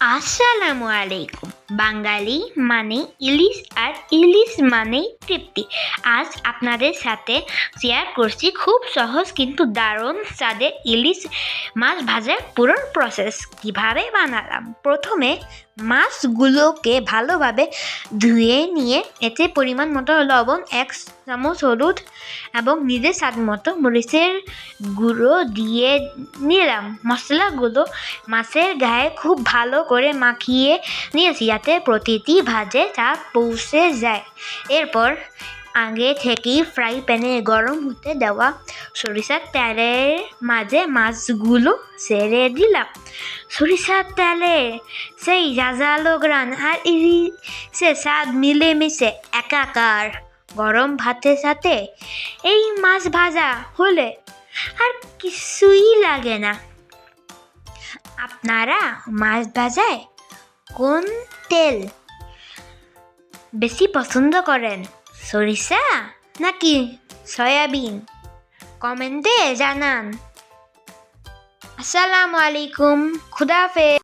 আসসালামু আলাইকুম। বাঙালি মানে ইলিশ আর ইলিশ মানেই তৃপ্তি। আজ আপনাদের সাথে শেয়ার করছি খুব সহজ কিন্তু দারুণ স্বাদের ইলিশ মাছ ভাজার পুরো প্রসেস কিভাবে বানালাম। প্রথমে মাছগুলোকে ভালোভাবে ধুয়ে নিয়ে এতে পরিমাণ মতো লবণ, 1 চামচ হলুদ এবং নিজের স্বাদ মতো মরিচের গুঁড়ো দিয়ে নিলাম। মশলাগুলো মাছের গায়ে খুব ভালো করে মাখিয়ে নিয়েছি যাতে প্রতিটি ভাজে চাপ পৌঁছে যায়। এরপর আগে থেকেই ফ্রাই প্যানে গরম হতে দেওয়া সরিষার তেলের মাঝে মাছগুলো ছেড়ে দিলাম। সরিষার তেলে সেই ঝাঁঝালো ঘ্রাণ আর ইলিশের স্বাদ মিলেমিশে একাকার। গরম ভাতের সাথে এই মাছ ভাজা হলে আর কিছুই লাগে না। আপনারা মাছ ভাজায় কোন তেল বেশি পছন্দ করেন, সরিষা নাকি সয়াবিন? কমেন্টে জানান। আসসালামু আলাইকুম, খুদা হাফেজ।